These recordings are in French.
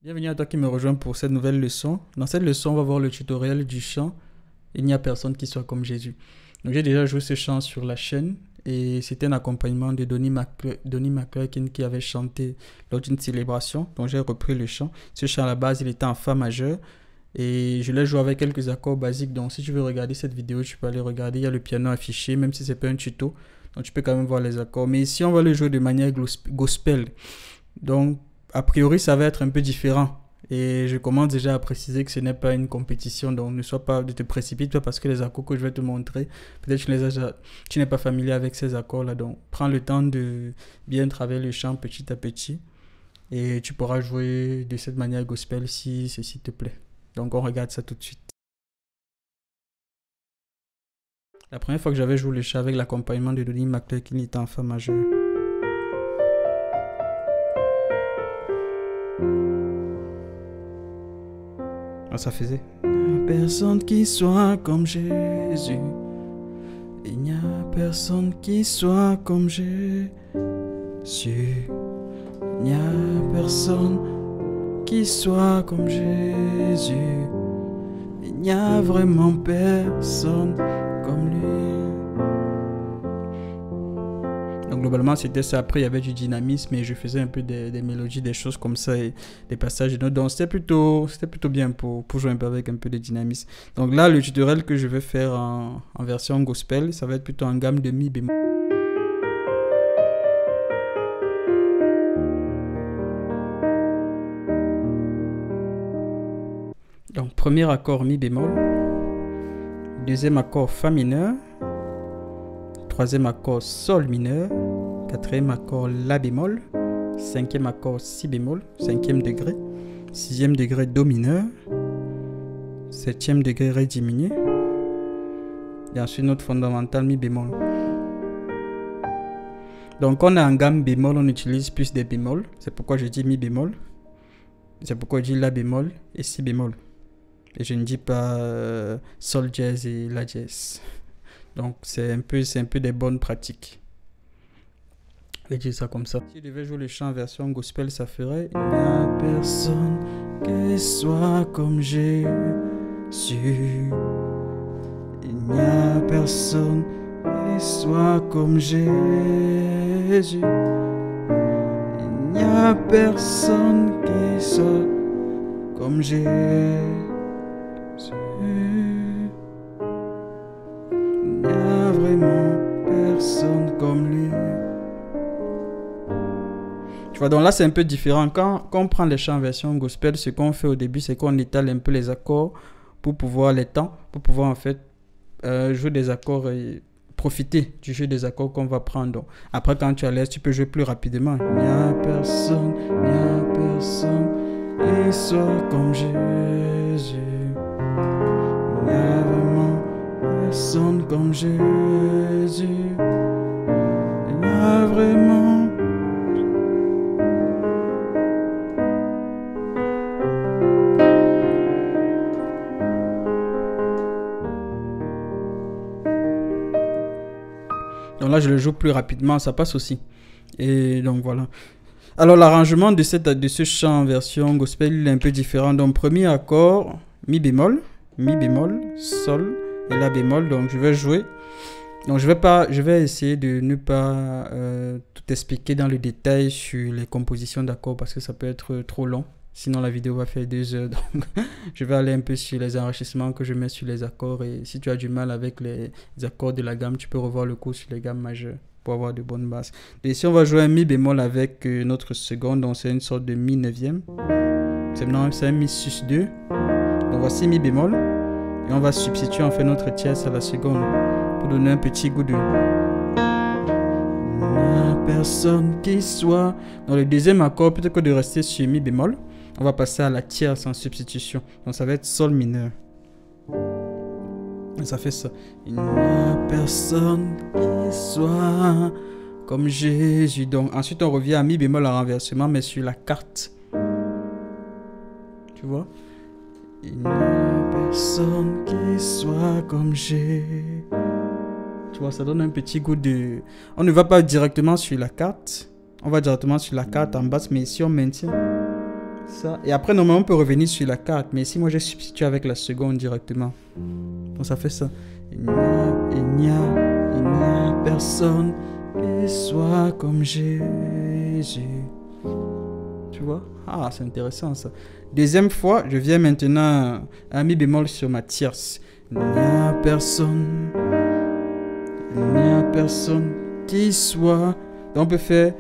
Bienvenue à toi qui me rejoins pour cette nouvelle leçon. Dans cette leçon, on va voir le tutoriel du chant Il n'y a personne qui soit comme Jésus. Donc j'ai déjà joué ce chant sur la chaîne et c'était un accompagnement de Donnie McClurkin qui avait chanté lors d'une célébration. Donc j'ai repris le chant. Ce chant à la base, il était en fa majeur et je l'ai joué avec quelques accords basiques. Donc si tu veux regarder cette vidéo, tu peux aller regarder. Il y a le piano affiché, même si c'est pas un tuto. Donc tu peux quand même voir les accords. Mais ici, on va le jouer de manière gospel. Donc a priori, ça va être un peu différent. Et je commence déjà à préciser que ce n'est pas une compétition, donc ne sois pas, ne te précipite pas parce que les accords que je vais te montrer, peut-être que tu n'es pas familier avec ces accords-là. Donc prends le temps de bien travailler le chant petit à petit et tu pourras jouer de cette manière gospel si ceci te plaît. Donc on regarde ça tout de suite. La première fois que j'avais joué le chant avec l'accompagnement de Donnie McClurkin, il était en fa majeur. Ça faisait. Il n'y a personne qui soit comme Jésus. Il n'y a personne qui soit comme Jésus. Il n'y a personne qui soit comme Jésus. Il n'y a vraiment personne comme lui. Donc globalement c'était ça. Après il y avait du dynamisme et je faisais un peu des mélodies, des choses comme ça et des passages de notes. Donc c'était plutôt bien pour jouer un peu avec un peu de dynamisme. Donc là le tutoriel que je vais faire en version gospel, ça va être plutôt en gamme de mi bémol. Donc premier accord mi bémol, deuxième accord fa mineur, troisième accord sol mineur, quatrième accord la bémol, cinquième accord si bémol, cinquième degré, sixième degré do mineur, septième degré ré diminué, et ensuite notre fondamental mi bémol. Donc on est en gamme bémol, on utilise plus des bémols, c'est pourquoi je dis mi bémol, c'est pourquoi je dis la bémol et si bémol. Et je ne dis pas sol jazz et la jazz. Donc c'est un peu des bonnes pratiques. Je vais dire ça comme ça. Si je devais jouer le chant en version gospel, ça ferait il n'y a personne qui soit comme Jésus. Il n'y a personne qui soit comme Jésus. Il n'y a personne qui soit comme Jésus. Il n'y a vraiment personne comme lui. Tu vois, donc là c'est un peu différent. Quand on prend les chants en version gospel, ce qu'on fait au début, c'est qu'on étale un peu les accords pour pouvoir les temps, pour pouvoir en fait jouer des accords et profiter du jeu des accords qu'on va prendre. Donc, après, quand tu es à l'aise, tu peux jouer plus rapidement. Il n'y a personne qui soit comme Jésus. Il n'y a vraiment personne comme Jésus. Il n'y a vraiment. Donc là, je le joue plus rapidement, ça passe aussi. Et donc voilà. Alors l'arrangement de ce chant en version gospel, il est un peu différent. Donc premier accord, mi bémol, sol et la bémol. Donc je vais jouer. Donc je vais essayer de ne pas tout expliquer dans le détail sur les compositions d'accords parce que ça peut être trop long. Sinon la vidéo va faire 2 heures. Donc je vais aller un peu sur les enrichissements que je mets sur les accords. Et si tu as du mal avec les accords de la gamme, tu peux revoir le cours sur les gammes majeures pour avoir de bonnes bases. Et ici on va jouer un mi bémol avec notre seconde. Donc c'est une sorte de mi neuvième. C'est un mi sus 2. Donc voici mi bémol. Et on va substituer en fait notre tierce à la seconde pour donner un petit goût de... Il n'y a personne qui soit... Dans le deuxième accord, plutôt que de rester sur mi bémol, on va passer à la tierce en substitution. Donc ça va être sol mineur. Et ça fait ça. Il n'y a personne qui soit comme Jésus. Donc ensuite on revient à mi bémol en renversement, mais sur la carte. Tu vois? Il n'y a personne qui soit comme Jésus. Tu vois, ça donne un petit goût de... On ne va pas directement sur la carte. On va directement sur la carte en basse, mais ici on maintient. Ça. Et après, normalement, on peut revenir sur la carte. Mais ici, moi, j'ai substitué avec la seconde directement. Donc, ça fait ça. Il n'y a personne qui soit comme Jésus. Tu vois? Ah, c'est intéressant, ça. Deuxième fois, je viens maintenant à mi bémol sur ma tierce. Il n'y a personne qui soit. Donc, on peut faire.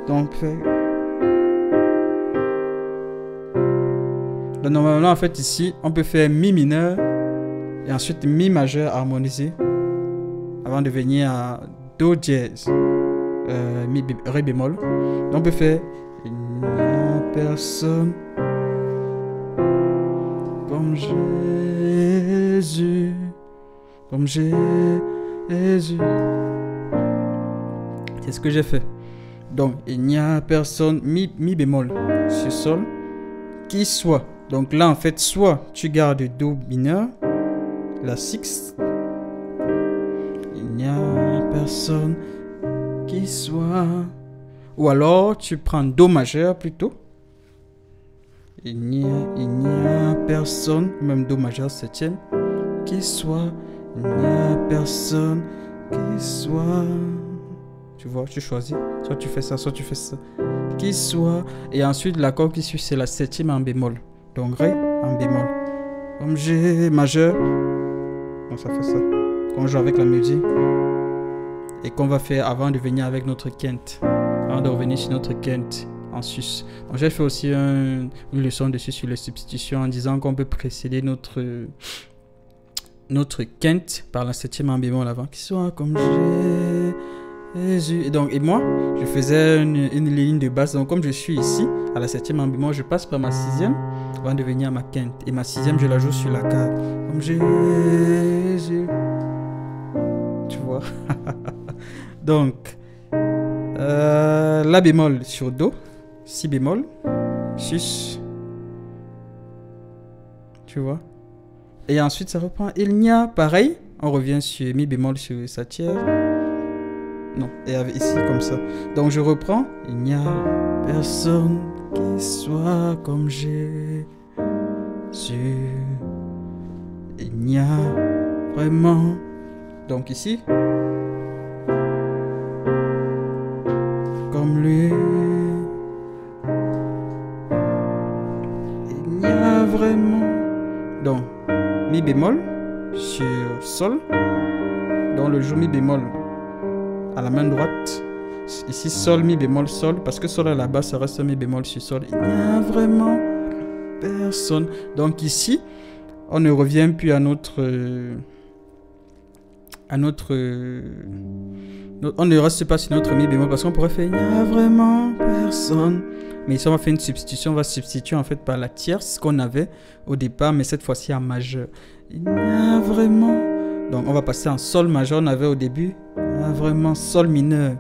Donc, normalement, en fait, ici, on peut faire mi mineur et ensuite mi majeur harmonisé avant de venir à do dièse, ré bémol. Donc, on peut faire il n'y a personne comme Jésus, comme Jésus. C'est ce que j'ai fait. Donc, il n'y a personne, mi bémol sur sol, qui soit. Donc là, en fait, soit tu gardes do mineur, la sixte. Il n'y a personne qui soit. Ou alors, tu prends do majeur plutôt. Il n'y a personne, même do majeur septième, qui soit. Il n'y a personne qui soit. Tu vois, tu choisis. Soit tu fais ça, soit tu fais ça. Qui soit. Et ensuite, l'accord qui suit, c'est la septième en bémol. Donc, ré en bémol. Comme G majeur. Donc, ça fait ça. Qu'on joue avec la musique. Et qu'on va faire avant de venir avec notre quinte. Avant de revenir sur notre quinte en sus. Donc, j'ai fait aussi une leçon dessus sur les substitutions en disant qu'on peut précéder notre quinte par la septième en bémol avant. Qui soit comme G. Et donc, et moi, je faisais une ligne de basse. Donc, comme je suis ici, à la septième en bémol, je passe par ma sixième avant de venir à ma quinte. Et ma sixième, je la joue sur la carte. Comme Jésus. Tu vois? Donc, la bémol sur do, si bémol, sus. Tu vois? Et ensuite, ça reprend. Il n'y a, pareil, on revient sur mi bémol sur sa tierce. Non, et ici comme ça. Donc je reprends. Il n'y a personne qui soit comme Jésus. Il n'y a vraiment. Donc ici. Comme lui. Il n'y a vraiment. Donc mi bémol sur sol. Dans le joue mi bémol. À la main droite, ici sol, mi bémol, sol, parce que sol à la base, ça reste mi bémol sur sol. Il n'y a vraiment personne. Donc ici, on ne revient plus à notre on ne reste pas sur notre mi bémol parce qu'on pourrait faire il n'y a vraiment personne. Mais ici, on va faire une substitution. On va substituer en fait par la tierce qu'on avait au départ, mais cette fois-ci en majeur. Il n'y a vraiment. Donc on va passer en sol majeur. On avait au début. Vraiment sol mineur.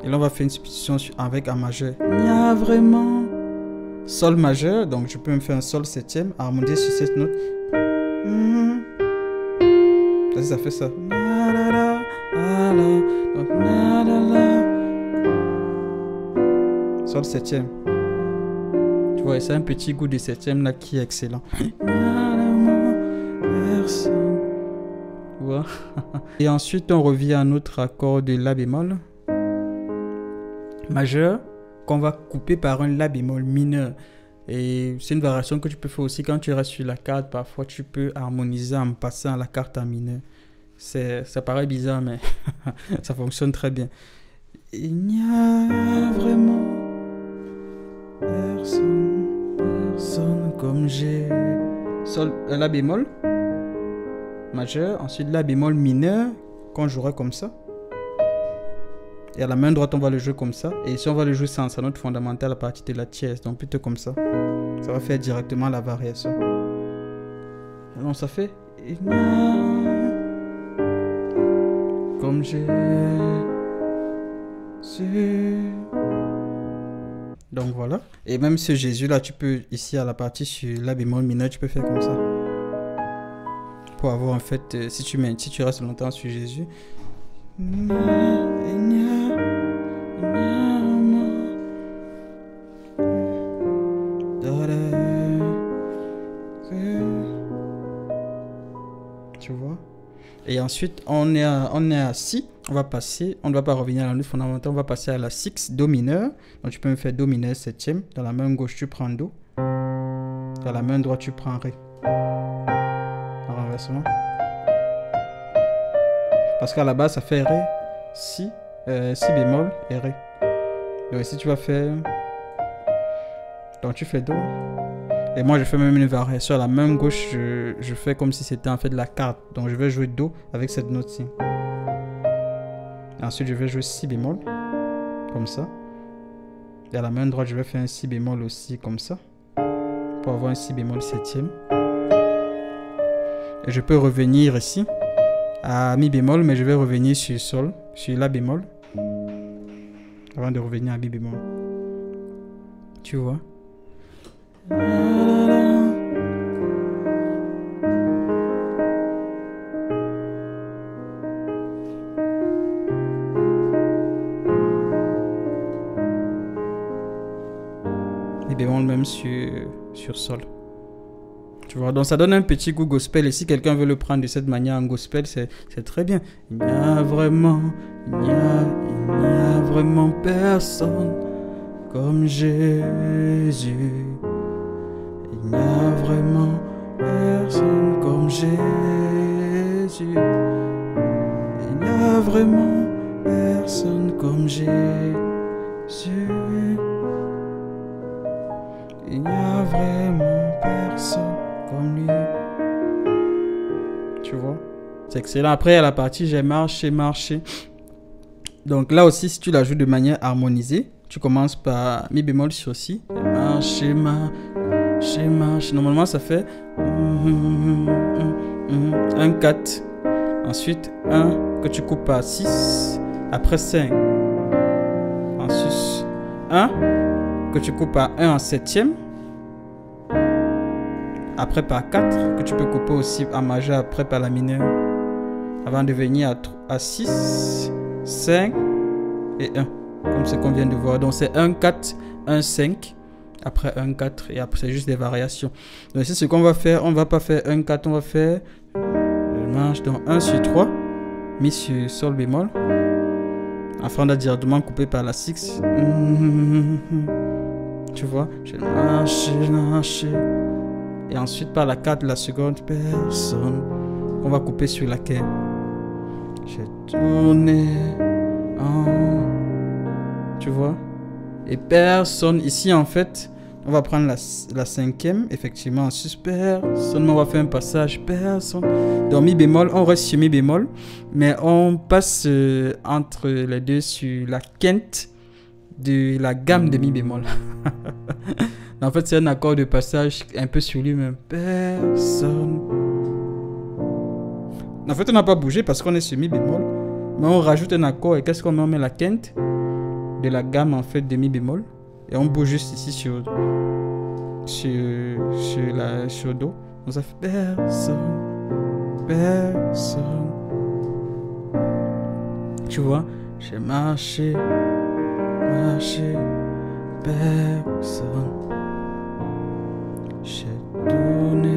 Et là on va faire une substitution avec un majeur. Il y a vraiment sol majeur. Donc je peux me faire un sol septième harmonisé sur cette note. Ça fait ça. Donc, sol septième. Tu vois, c'est un petit goût de septième là qui est excellent. Et ensuite on revient à notre accord de la bémol majeur qu'on va couper par un la bémol mineur. Et c'est une variation que tu peux faire aussi quand tu restes sur la carte. Parfois tu peux harmoniser en passant la carte en mineur. Ça paraît bizarre mais ça fonctionne très bien. Il n'y a vraiment personne comme j'ai. Sol, la bémol majeur, ensuite la bémol mineur qu'on jouerait comme ça. Et à la main droite, on va le jouer comme ça. Et ici, on va le jouer sans sa note fondamentale à partir de la tierce. Donc plutôt comme ça. Ça va faire directement la variation. Alors ça fait comme j'ai su. Donc voilà. Et même ce Jésus là, tu peux ici à la partie sur la bémol mineur, tu peux faire comme ça. Pour avoir en fait, si tu restes longtemps sur Jésus, Et ensuite, on est à si. On va passer, on ne va pas revenir à la note fondamentale, on va passer à la 6, do mineur. Donc tu peux me faire do mineur septième. Dans la main gauche, tu prends do. Dans la main droite, tu prends ré. En renversement. Parce qu'à la base, ça fait ré, si bémol et ré. Donc ici, tu vas faire... Donc tu fais do. Et moi, je fais même une variation. À la main gauche, je fais comme si c'était en fait la carte. Donc je vais jouer do avec cette note-ci. Ensuite, je vais jouer si bémol. Comme ça. Et à la main droite, je vais faire un si bémol aussi comme ça. Pour avoir un si bémol septième. Et je peux revenir ici. À mi bémol, mais je vais revenir sur sol. Sur la bémol. Avant de revenir à mi bémol. Tu vois? Mi bémol même sur sol. Tu vois, donc ça donne un petit goût gospel. Et si quelqu'un veut le prendre de cette manière en gospel, c'est très bien. Il n'y a vraiment personne comme Jésus. Il n'y a vraiment personne comme Jésus. Il n'y a vraiment personne comme Jésus. Il n'y a vraiment personne comme lui. Tu vois? C'est excellent. Après, il y a la partie j'ai marché. Donc là aussi, si tu la joues de manière harmonisée, tu commences par mi bémol sur si. Marché. Normalement, ça fait 1, 4. Ensuite, 1 que tu coupes par 6. Après 5. Ensuite, 1 que tu coupes par 1 en septième. Après par 4 que tu peux couper aussi en majeur, après par la mineure. Avant de venir à 6, 5 et 1. Comme ce qu'on vient de voir. Donc c'est 1, 4, 1, 5. Après 1, 4 et après c'est juste des variations. Donc ici ce qu'on va faire, on ne va pas faire 1, 4, on va faire je marche donc 1 sur 3, mis sur sol bémol. Afin de directement couper par la 6. Tu vois, j'ai marché. Et ensuite par la 4, la seconde personne. On va couper sur laquelle. J'ai tourné en... Tu vois? Et personne, ici en fait, on va prendre la cinquième, effectivement, en sus personne, on va faire un passage personne. Donc mi bémol, on reste sur mi bémol, mais on passe entre les deux sur la quinte de la gamme de mi bémol. En fait, c'est un accord de passage un peu sur lui-même. Personne. En fait, on n'a pas bougé parce qu'on est sur mi bémol, mais on rajoute un accord et qu'est-ce qu'on met? On met la quinte de la gamme en fait de mi bémol et on bouge juste ici sur do. Donc ça fait personne. Tu vois, j'ai marché, personne. J'ai tourné,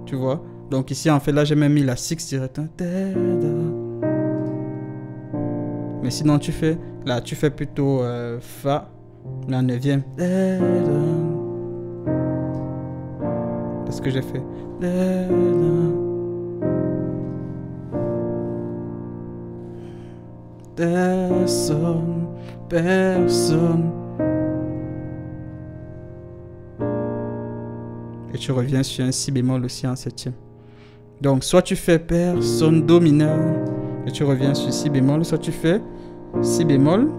tu vois. Donc ici en fait là j'ai même mis la 6 directement. Mais sinon tu fais plutôt fa, la 9e. C'est ce que j'ai fait. Personne. Et tu reviens sur un si bémol aussi en septième. Donc, soit tu fais personne do mineur et tu reviens sur si bémol, soit tu fais si bémol,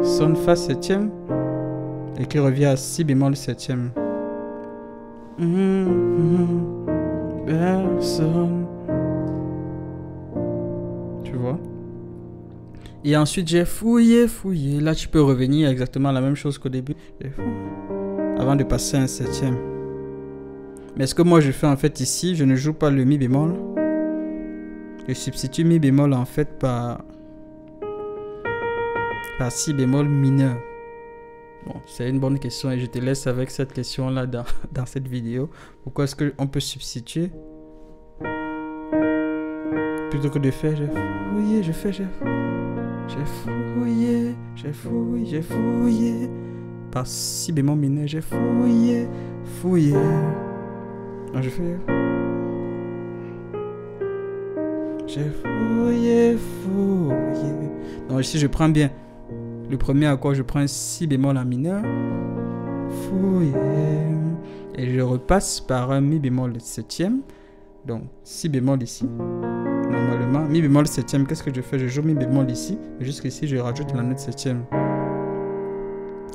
son fa septième et qui revient à si bémol septième. Personne. Tu vois? Et ensuite, j'ai fouillé. Là, tu peux revenir exactement à la même chose qu'au début. Avant de passer à un septième. Mais ce que moi je fais en fait ici, je ne joue pas le mi bémol. Je substitue mi bémol en fait par si bémol mineur. Bon, c'est une bonne question et je te laisse avec cette question-là dans cette vidéo. Pourquoi est-ce qu'on peut substituer? Plutôt que de faire j'ai fouillé, je fais j'ai fouillé, j'ai fouillé, j'ai fouillé. Par si bémol mineur, j'ai fouillé, fouillé. Non, je fais j'ai fouillé, fouillé. Donc ici je prends bien le premier accord, je prends un si bémol en mineur, fouillé, et je repasse par un mi bémol septième. Donc si bémol ici. Normalement, mi bémol septième, qu'est-ce que je fais? Je joue mi bémol ici, et jusqu'ici, je rajoute la note septième.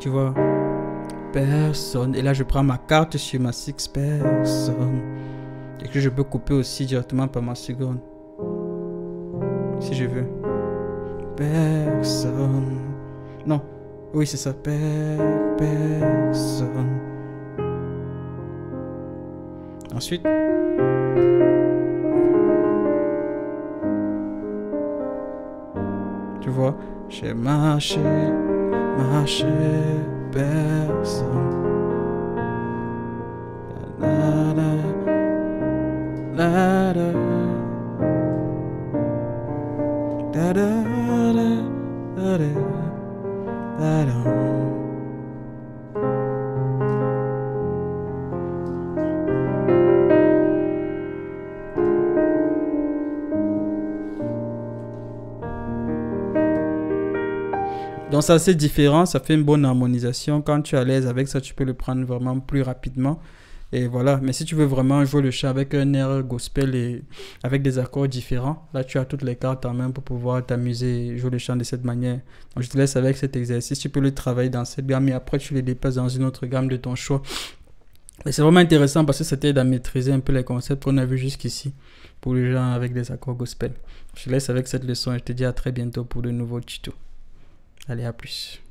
Tu vois? Personne. Et là, je prends ma carte sur ma six, personne. Et que je peux couper aussi directement par ma seconde. Si je veux. Personne. Non. Oui, c'est ça. Personne. Ensuite. Tu vois, j'ai marché, marché, personne. La, la, la, la, la, la, la, la, la. Donc ça c'est différent, ça fait une bonne harmonisation. Quand tu es à l'aise avec ça, tu peux le prendre vraiment plus rapidement. Et voilà, mais si tu veux vraiment jouer le chant avec un air gospel et avec des accords différents, là tu as toutes les cartes en main pour pouvoir t'amuser et jouer le chant de cette manière. Donc je te laisse avec cet exercice, tu peux le travailler dans cette gamme et après tu les dépasses dans une autre gamme de ton choix. Et c'est vraiment intéressant parce que ça t'aide à maîtriser un peu les concepts qu'on a vus jusqu'ici pour les gens avec des accords gospel. Je te laisse avec cette leçon et je te dis à très bientôt pour de nouveaux tutos. Allez, à plus.